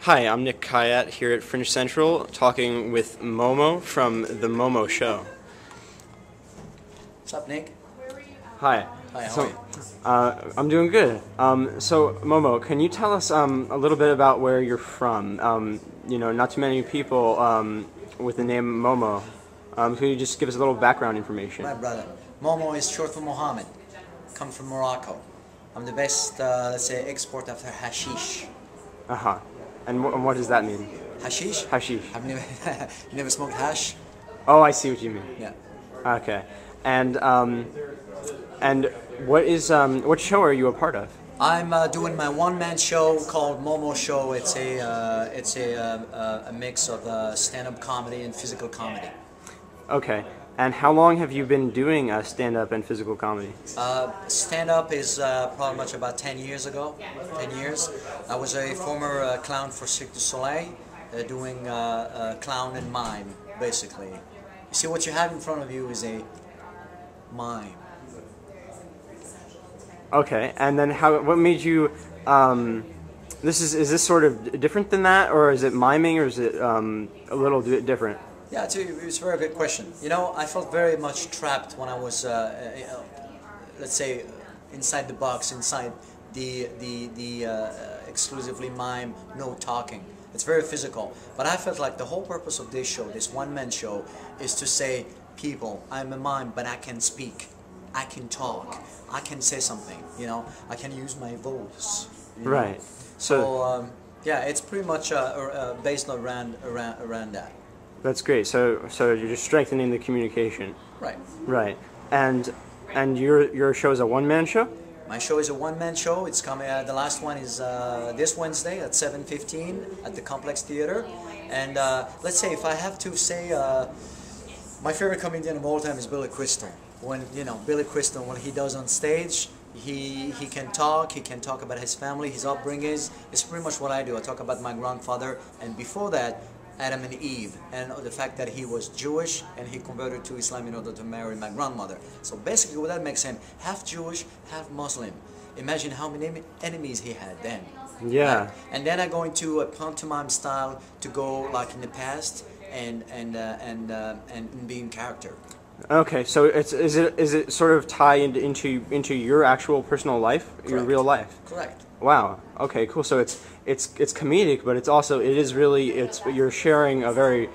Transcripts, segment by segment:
Hi, I'm Nick Kayat here at Fringe Central talking with Momo from The Momo Show. What's up, Nick? Hi. Hi, how are you? I'm doing good. So, Momo, can you tell us a little bit about where you're from? Not too many people with the name Momo. Could you just give us a little background information? My brother. Momo is short for Mohammed. Come from Morocco. I'm the best, let's say, export after hashish. Uh-huh. And what does that mean? Hashish? Hashish. I've never, never smoked hash? Oh, I see what you mean. Yeah. Okay. And what show are you a part of? I'm doing my one-man show called Momo Show. It's a mix of stand-up comedy and physical comedy. Okay. And how long have you been doing stand-up and physical comedy? Stand-up is probably much about 10 years ago. 10 years. I was a former clown for Cirque du Soleil, doing clown and mime, basically. You see, what you have in front of you is a mime. Okay, and then what made you, is this sort of different than that, or is it miming, or is it a little bit different? Yeah, it's a very good question. You know, I felt very much trapped when I was, let's say, inside the box, inside the exclusively mime, no talking. It's very physical. But I felt like the whole purpose of this show, this one-man show, is to say, people, I'm a mime, but I can speak. I can talk. I can say something, you know. I can use my voice. Right. So yeah, it's pretty much based around that. That's great. So you're just strengthening the communication. Right. Right. And your show is a one-man show? My show is a one-man show. It's coming. The last one is this Wednesday at 7:15 at the Complex Theater. And let's say, if I have to say, my favorite comedian of all time is Billy Crystal. When Billy Crystal, when he does on stage, he can talk. He can talk about his family, his upbringings. It's pretty much what I do. I talk about my grandfather, and before that, Adam and Eve, and the fact that he was Jewish and he converted to Islam in order to marry my grandmother. So basically, what that makes him half Jewish, half Muslim. Imagine how many enemies he had then. Yeah. Right? And then I go into a pantomime style to go like in the past and be in character. Okay, so is it sort of tied into your actual personal life, Correct. Your real life? Correct. Wow. Okay, cool. So it's comedic, but you're sharing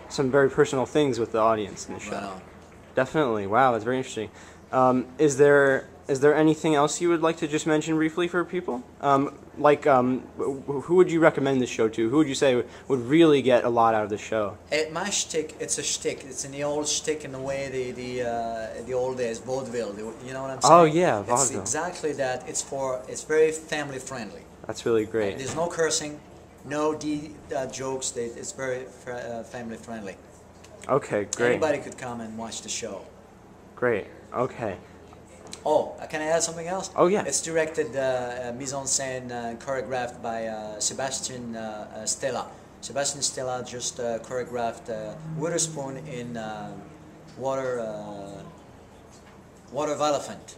some very personal things with the audience in the show. Wow. Definitely. Wow, that's very interesting. Is there anything else you would like to just mention briefly for people? Who would you recommend this show to? Who would you say would really get a lot out of the show? My shtick, it's a shtick. It's in the old shtick in the way the old days, vaudeville. You know what I'm saying? Oh yeah, vaudeville. It's exactly that. It's very family friendly. That's really great. There's no cursing, no jokes. It's very family friendly. Okay, great. Anybody could come and watch the show. Great. Okay. Oh, can I add something else? Oh yeah. It's directed, mise en scène, choreographed by Sebastian Stella. Sebastian Stella just choreographed Witherspoon in Water of Elephant.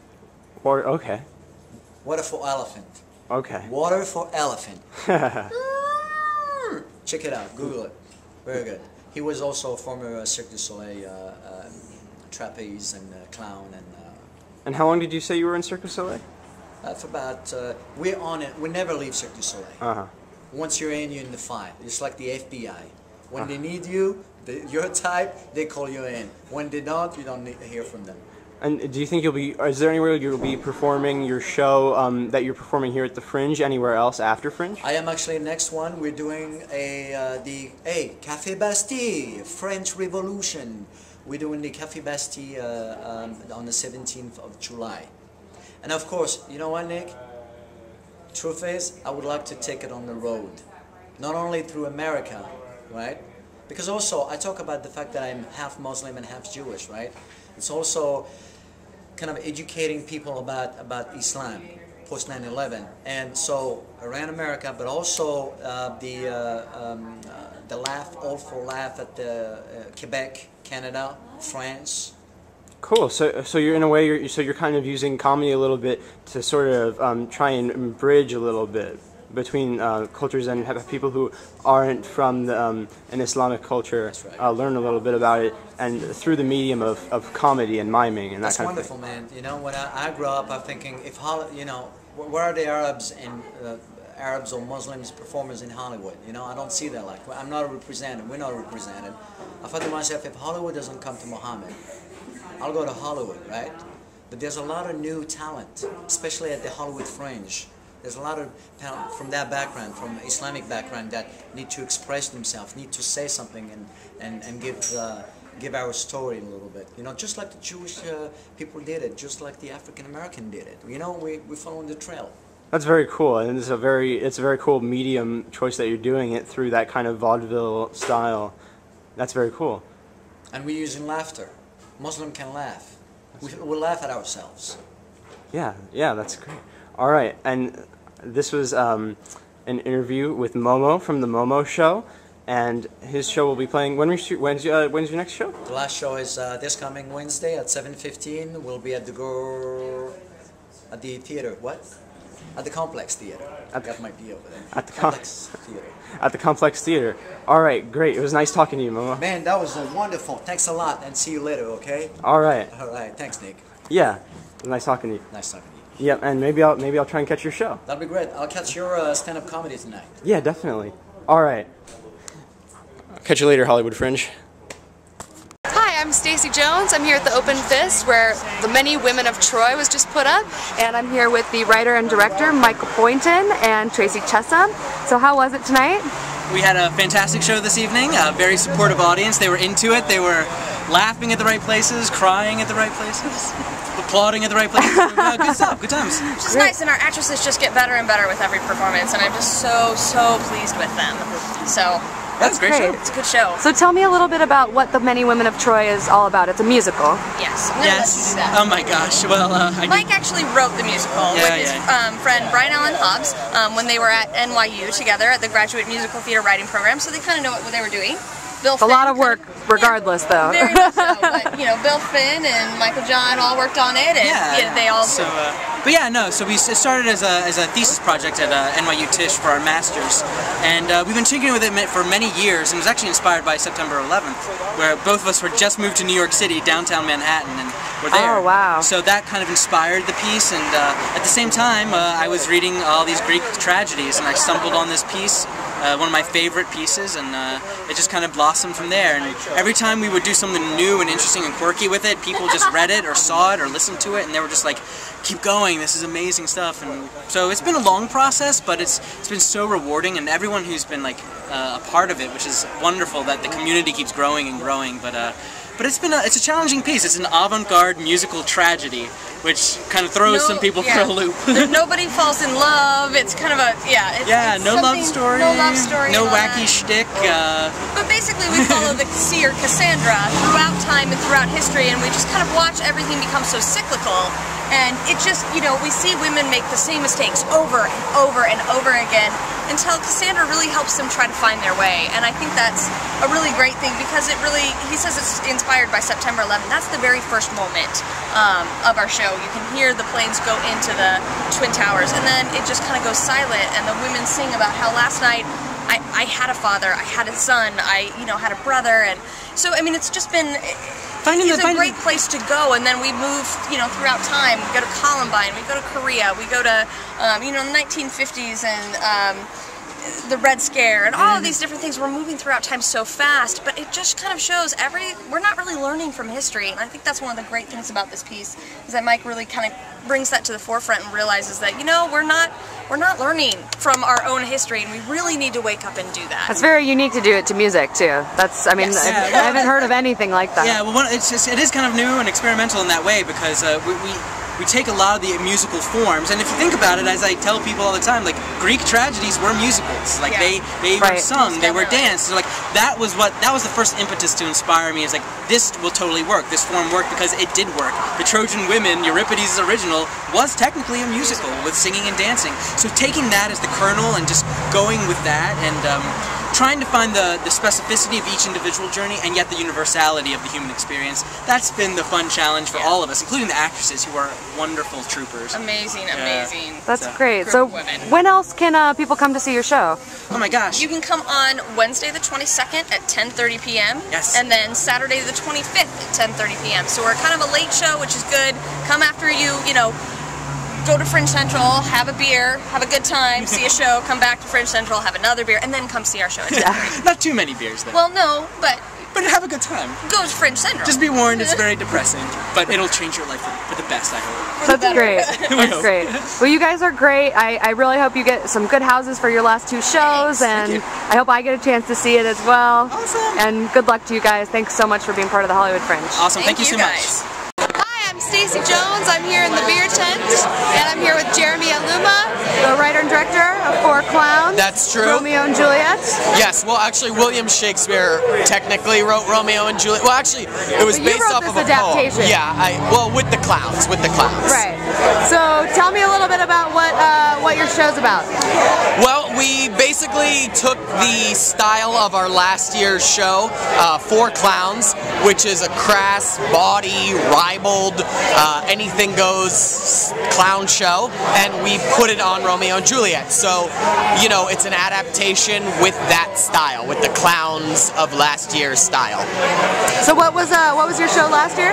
Okay. Water for Elephant. Okay. Water for Elephant. Check it out. Google it. Very good. He was also a former Cirque du Soleil trapeze and clown and. And how long did you say you were in Cirque du Soleil? For about we're on it. We never leave Cirque du Soleil. Uh-huh. Once you're in the file. It's like the FBI. When they need you, your type, they call you in. When they don't, you don't hear from them. And do you think is there anywhere you'll be performing your show that you're performing here at the Fringe, anywhere else after Fringe? I am actually next one. We're doing Café Bastille, French Revolution. We're doing the Café Bastille on the 17th of July. And of course, you know what, Nick? Truth is, I would like to take it on the road. Not only through America, right? Because also, I talk about the fact that I'm half Muslim and half Jewish, right? It's also kind of educating people about Islam, post 9/11. And so, around America, but also the laugh, all for laugh at Quebec, Canada, France. Cool. So you're in a way you're kind of using comedy a little bit to sort of try and bridge a little bit between cultures and have people who aren't from an Islamic culture That's right. learn a little bit about it, and through the medium of comedy and miming and that That's kind wonderful, of thing. man. You know, when I grew up, I'm thinking, if where are the Arabs and Arabs or Muslims performers in Hollywood? You know, I don't see that. Like, I'm not represented. We're not represented. I thought to myself, if Hollywood doesn't come to Muhammad, I'll go to Hollywood, right? But there's a lot of new talent, especially at the Hollywood Fringe. There's a lot of talent from that background, from Islamic background, that need to express themselves, need to say something and give our story a little bit. You know, just like the Jewish people did it, just like the African American did it. You know, we're following the trail. That's very cool, and it's a very cool medium choice that you're doing it through that kind of vaudeville style. That's very cool. And we're using laughter. Muslim can laugh. We laugh at ourselves. Yeah, that's great. All right, and this was an interview with Momo from the Momo Show, and his show will be playing. When's your next show? The last show is this coming Wednesday at 7:15. We'll be at the theater. What? At the Complex Theater. I got my D over there. At the Complex Theater. At the Complex Theater. All right, great. It was nice talking to you, Momo. Man, that was wonderful. Thanks a lot, and see you later. Okay? All right. All right. Thanks, Nick. Yeah, it was nice talking to you. Nice talking to you. Yep, and maybe I'll try and catch your show. That'll be great. I'll catch your stand-up comedy tonight. Yeah, definitely. All right. Catch you later, Hollywood Fringe. Hi, I'm Stacey Jones. I'm here at the Open Fist where The Many Women of Troy was just put up, and I'm here with the writer and director Michael Boynton and Tracy Chessum. So how was it tonight? We had a fantastic show this evening, a very supportive audience. They were into it. They were laughing at the right places, crying at the right places, applauding at the right places. Good stuff, good times. Which is nice, and our actresses just get better and better with every performance, and I'm just so pleased with them. So That's a great show. It's a good show. So tell me a little bit about what The Many Women of Troy is all about. It's a musical. Yes. I'm gonna let you do that. Oh my gosh. Well, Mike actually wrote the musical with his friend Brian Allen Hobbs when they were at NYU together at the Graduate Musical Theater Writing Program, so they kind of know what they were doing. Bill It's a lot of work, regardless, though. Very much so. But, you know, Bill Finn and Michael John all worked on it, and they all. So, but yeah, no. So we started as a thesis project at NYU Tisch for our masters, and we've been tinkering with it for many years. And it was actually inspired by September 11th, where both of us were just moved to New York City, downtown Manhattan, and we're there. Oh wow! So that kind of inspired the piece, and at the same time, I was reading all these Greek tragedies, and I stumbled on this piece. One of my favorite pieces, and it just kind of blossomed from there. And every time we would do something new and interesting and quirky with it, people just read it or saw it or listened to it, and they were just like, keep going, this is amazing stuff. And so it's been a long process, but it's been so rewarding, and everyone who's been like a part of it, which is wonderful that the community keeps growing and growing. But it's a challenging piece. It's an avant-garde musical tragedy, which kind of throws some people for a loop. Nobody falls in love. It's kind of a it's no love story. No love story. No wacky shtick. But basically, we follow the seer Cassandra throughout time and throughout history, and we just kind of watch everything become so cyclical. And it just, you know, we see women make the same mistakes over and over and over again until Cassandra really helps them try to find their way. And I think that's a really great thing because he says it's inspired by September 11th. That's the very first moment of our show. You can hear the planes go into the Twin Towers, and then it just kind of goes silent, and the women sing about how last night I had a father, I had a son, I had a brother, and so I mean it's just been. It's a great place to go, and then we move, throughout time. We go to Columbine, we go to Korea, we go to, the 1950s and the Red Scare, and all of these different things. We're moving throughout time so fast, but it just kind of shows we're not really learning from history, and I think that's one of the great things about this piece, is that Mike really kind of brings that to the forefront and realizes that, we're not learning from our own history, and we really need to wake up and do that. It's very unique to do it to music, too. That's, I haven't heard of anything like that. Yeah, well, it is kind of new and experimental in that way, because we take a lot of the musical forms, and if you think about it, as I tell people all the time, like Greek tragedies were musicals. Like they were sung, they were danced. So like that was the first impetus to inspire me. Is like this will totally work. This form worked because it did work. The Trojan Women, Euripides' original, was technically a musical with singing and dancing. So taking that as the kernel and just going with that, and trying to find the specificity of each individual journey and yet the universality of the human experience. That's been the fun challenge for all of us, including the actresses who are wonderful troopers. Amazing, amazing. That's great. So when else can people come to see your show? Oh my gosh. You can come on Wednesday the 22nd at 10:30 p.m. Yes. And then Saturday the 25th at 10:30 p.m. So we're kind of a late show, which is good. Come after you know, go to Fringe Central, have a beer, have a good time, see a show, come back to Fringe Central, have another beer, and then come see our show at 10:30. Not too many beers though. Well, no, but have a good time. Go to Fringe Central. Just be warned, it's very depressing, but it'll change your life for the best, I hope. That's great. That's great. Well, you guys are great. I really hope you get some good houses for your last 2 shows, and I hope I get a chance to see it as well. Awesome. And good luck to you guys. Thanks so much for being part of the Hollywood Fringe. Awesome. Thank you so much. I'm Stacy Jones. I'm here in the beer tent, and I'm here with Jeremy Aluma, the writer and director of 4 Clowns. That's true. Romeo and Juliet. Yes. Well, actually, William Shakespeare technically wrote Romeo and Juliet. Well, actually, it was based off of a adaptation. poem. Yeah. Well, with the clowns. Right. So tell me a little bit about what your show's about. Well, we basically took the style of our last year's show, 4 Clowns, which is a crass, bawdy, ribald, anything goes clown show, and we put it on Romeo and Juliet. So, you know, it's an adaptation with that style, with the clowns of last year's style. So what was your show last year?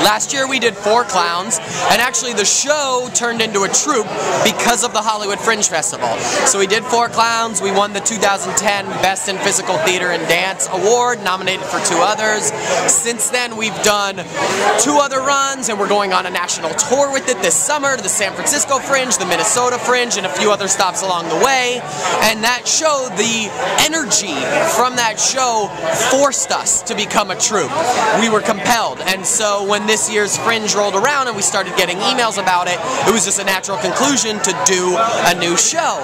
Last year we did 4 Clowns, and actually the show turned into a troupe because of the Hollywood Fringe Festival. So we did 4 Clowns, we won the 2010 Best in Physical Theater and Dance Award, nominated for 2 others. Since then we've done 2 other runs, and we're going on a national tour with it this summer, to the San Francisco Fringe, the Minnesota Fringe, and a few other stops along the way. And that show, the energy from that show forced us to become a troupe. We were compelled, and so when this year's Fringe rolled around and we started getting emails about it, it was just a natural conclusion to do a new show.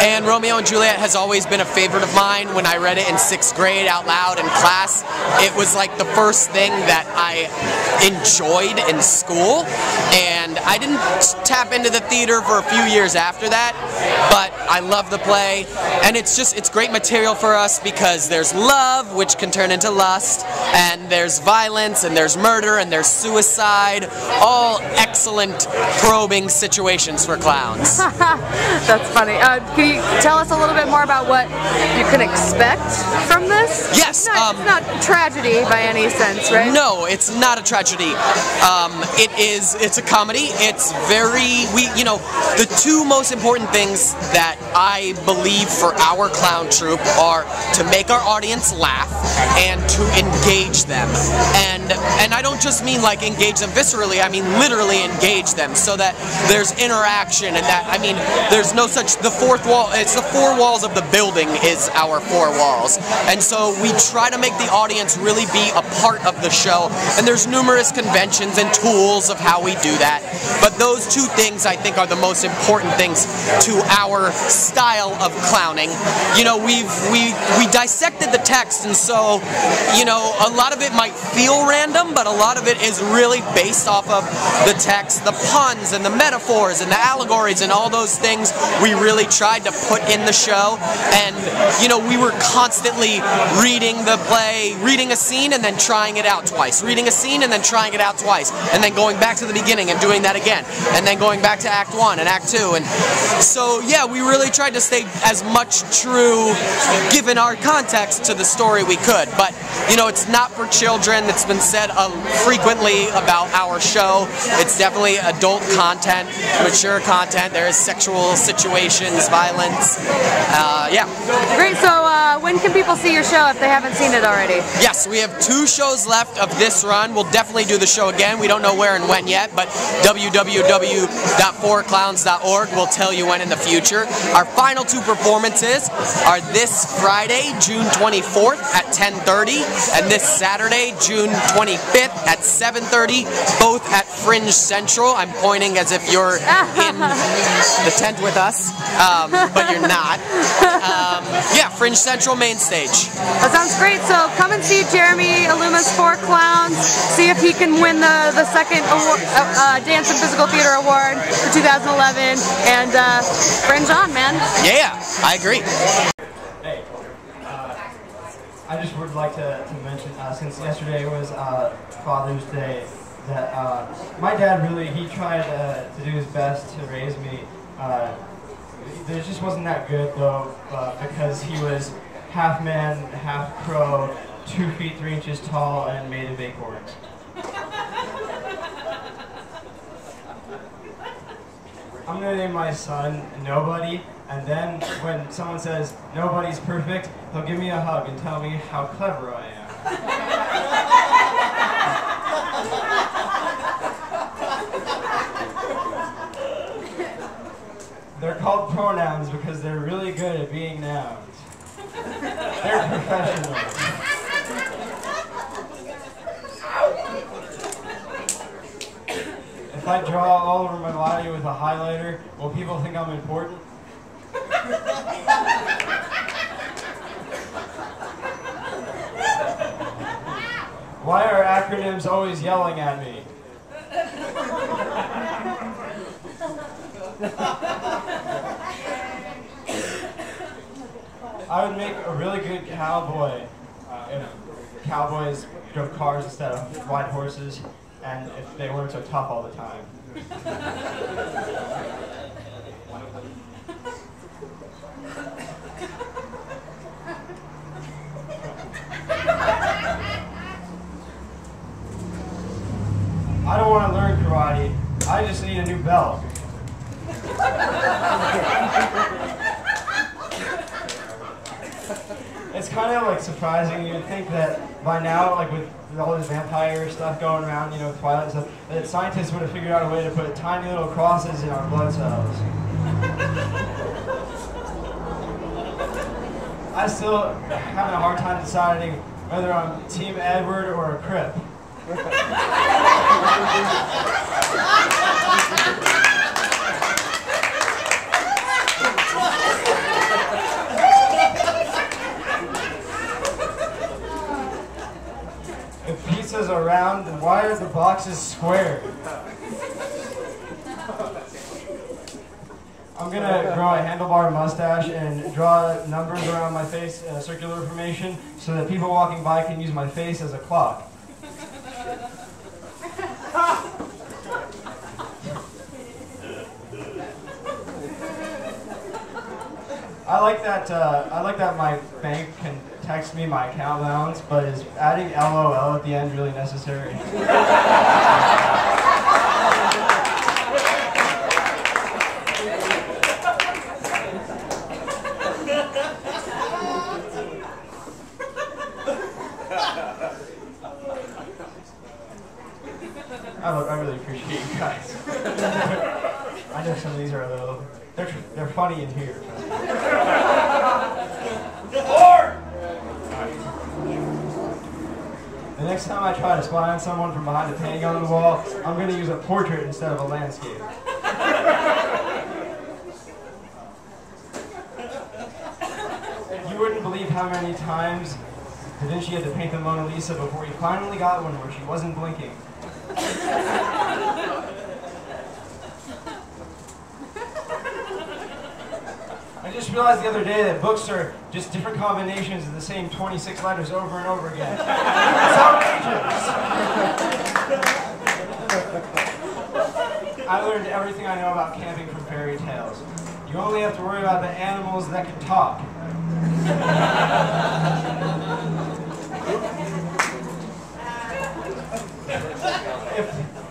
And Romeo and Juliet has always been a favorite of mine. When I read it in 6th grade out loud in class, it was like the first thing that I enjoyed in school, and I didn't tap into the theater for a few years after that, but I love the play, and it's great material for us because there's love, which can turn into lust, and there's violence, and there's murder, and there's suicide, all excellent probing situations for clowns. That's funny. Can you tell us a little bit more about what you can expect from this? Yes. It's not tragedy by any sense, right? No, it's not a tragedy. It's a comedy. It's the 2 most important things that I believe for our clown troupe are to make our audience laugh and to engage them. And I don't just mean like engage them viscerally, I mean literally engage them so that there's interaction, and that, I mean, there's no such, the 4th wall, it's the 4 walls of the building is our 4 walls. And so we try to make the audience really be a part of the show, and there's numerous conventions and tools of how we do that. But those 2 things I think are the most important things to our style of clowning. You know, we dissected the text, and so, you know, a lot of it might feel random, but a lot of it is really based off of the text, the puns and the metaphors and the allegories and all those things we really tried to put in the show. And, you know, we were constantly reading the play, reading a scene and then trying it out twice, reading a scene and then trying it out twice, and then going back to the beginning and doing that again, and then going back to Act 1 and Act 2. And so, yeah, we really tried to stay as much true, given our context, to the story we could. But, you know, it's not for children. It's been said frequently about our show. It's definitely adult content, mature content. There is sexual situations, violence. Yeah. Great. So when can people see your show if they haven't seen it already? Yes, we have 2 shows left of this run. We'll definitely do the show again. We don't know where and when yet, but www.4clowns.org will tell you when in the future. Our final 2 performances are this Friday, June 24th at 10:30, and this Saturday, June 25th at 7:30, both at Fringe Central. I'm pointing as if you're in the tent with us, but you're not. Yeah, Fringe Central main stage. That sounds great. So come and see Jeremy Aluma's 4 Clowns. See if he can win the 2nd Dance and Physical Theater Award for 2011. And Fringe on, man. Yeah, I agree. would like to mention, since yesterday was Father's Day, that my dad really, he tried to do his best to raise me. There just wasn't that good though, because he was half man, half crow, 2 feet 3 inches tall, and made of acorns. I'm gonna name my son Nobody, and then when someone says nobody's perfect, he'll give me a hug and tell me how clever I am. They're called pronouns because they're really good at being nouns. They're professionals. If I draw all over my body with a highlighter, will people think I'm important? Why are acronyms always yelling at me? I would make a really good cowboy if cowboys drove cars instead of white horses, and if they weren't so tough all the time. I don't want to learn karate. I just need a new belt. It's kind of like surprising. You'd think that by now, like with all this vampire stuff going around, you know, Twilight and stuff, that scientists would have figured out a way to put tiny little crosses in our blood cells. I still having a hard time deciding whether I'm Team Edward or a Crip. If pizza's are round, then why are the boxes square? I'm gonna grow a handlebar mustache and draw numbers around my face in a circular formation so that people walking by can use my face as a clock. I like that my bank can text me my account balance, but is adding LOL at the end really necessary? I really appreciate you guys. I know some of these are a little, they're funny in here. The next time I try to spy on someone from behind a painting on the wall, I'm going to use a portrait instead of a landscape. You wouldn't believe how many times Da Vinci had to paint the Mona Lisa before he finally got one where she wasn't blinking. I just realized the other day that books are just different combinations of the same 26 letters over and over again. It's outrageous! I learned everything I know about camping from fairy tales. You only have to worry about the animals that can talk.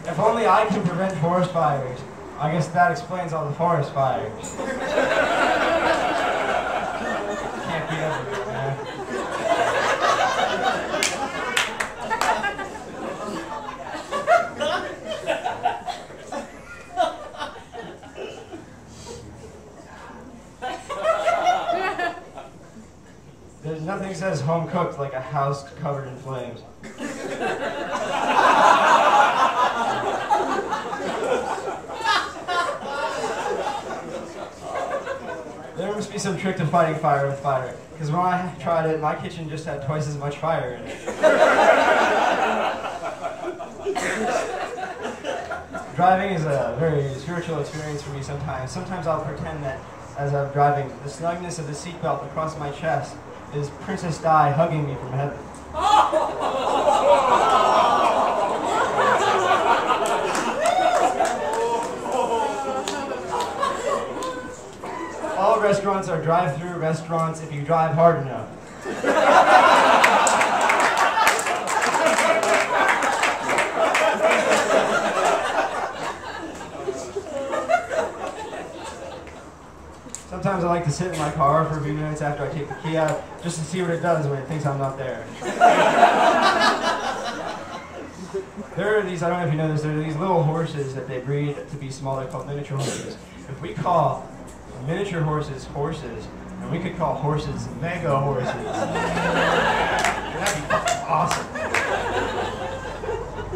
If only I can prevent forest fires. I guess that explains all the forest fires. Can't be everywhere, man. There's nothing that says home cooked like a house covered in flames. There must be some trick to fighting fire with fire, because when I tried it, my kitchen just had twice as much fire in it. Driving is a very spiritual experience for me sometimes. Sometimes I'll pretend that as I'm driving, the snugness of the seatbelt across my chest is Princess Di hugging me from heaven. All restaurants are drive-through restaurants if you drive hard enough. Sometimes I like to sit in my car for a few minutes after I take the key out, just to see what it does when it thinks I'm not there. There are these, I don't know if you know this, there are these little horses that they breed to be small, they're called miniature horses. If we call miniature horses horses, and we could call horses mega horses, that'd be fucking awesome.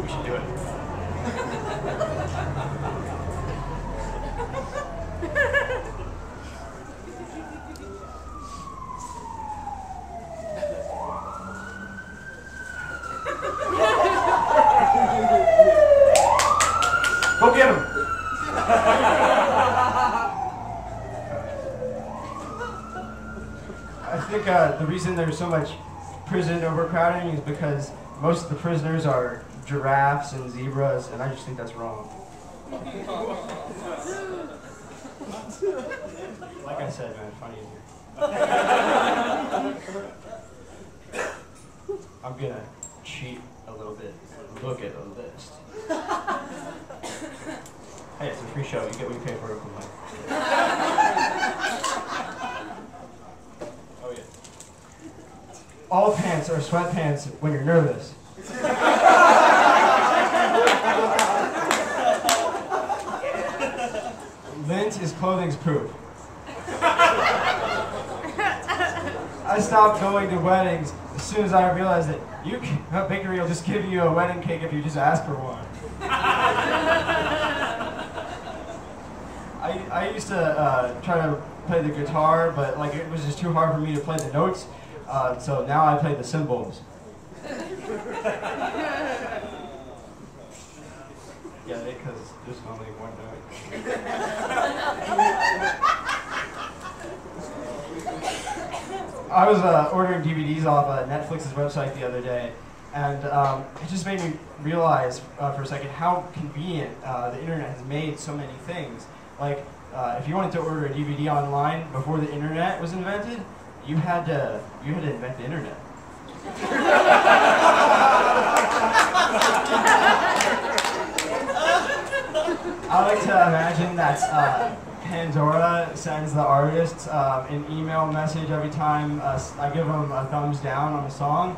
We should do it. Go get him! I think the reason there's so much prison overcrowding is because most of the prisoners are giraffes and zebras, and I just think that's wrong. Like I said, man, funny in here. I'm gonna cheat a little bit. Look at the list. Hey, it's a free show. You get what you pay for it from Mike. Oh, yeah. All pants are sweatpants when you're nervous. Lint is clothing's proof. I stopped going to weddings as soon as I realized that a bakery will just give you a wedding cake if you just ask for one. I used to try to play the guitar, but like it was just too hard for me to play the notes, so now I play the cymbals. Yeah, because there's only one note. I was ordering DVDs off Netflix's website the other day, and it just made me realize for a second how convenient the internet has made so many things. Like, if you wanted to order a DVD online before the internet was invented, you had to invent the internet. I like to imagine that Pandora sends the artists an email message every time I give them a thumbs down on a song.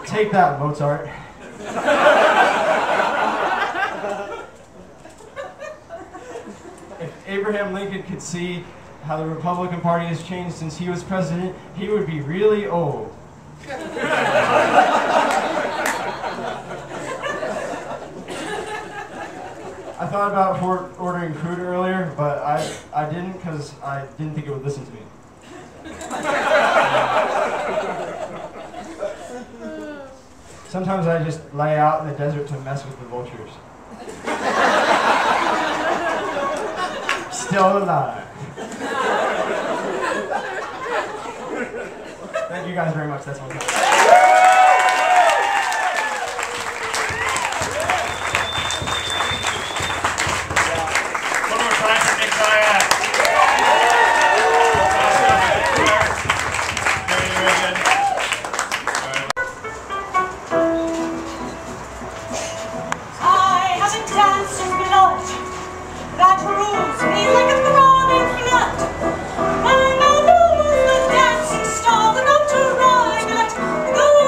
Take that, Mozart. If Abraham Lincoln could see how the Republican Party has changed since he was president, he would be really old. I thought about ordering food earlier, but I didn't because I didn't think it would listen to me. Sometimes I just lay out in the desert to mess with the vultures. Still alive. Thank you guys very much. That's all. That rules me like a throbbing flood. When I know was the dancing star, the note to ride, let go.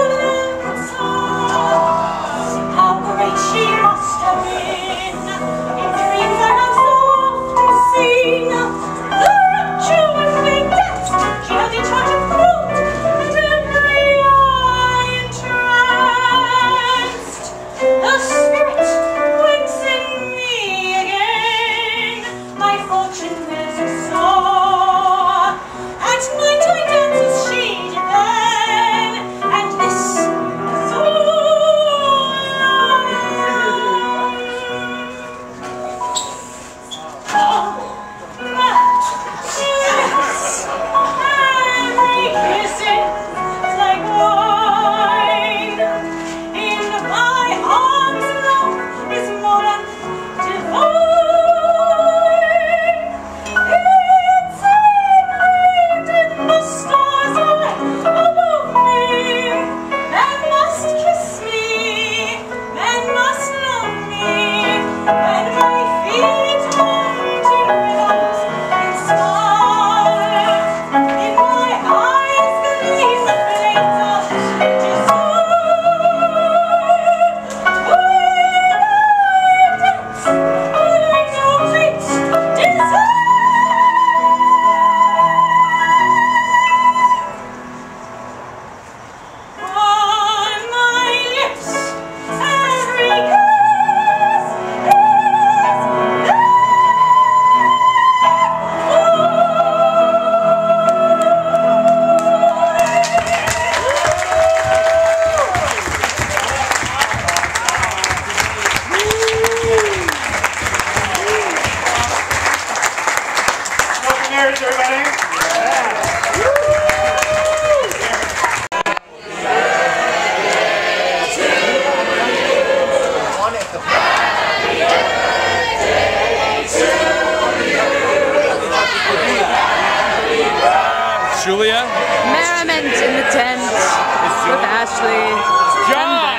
Julia. Merriment in the tent with Ashley. John.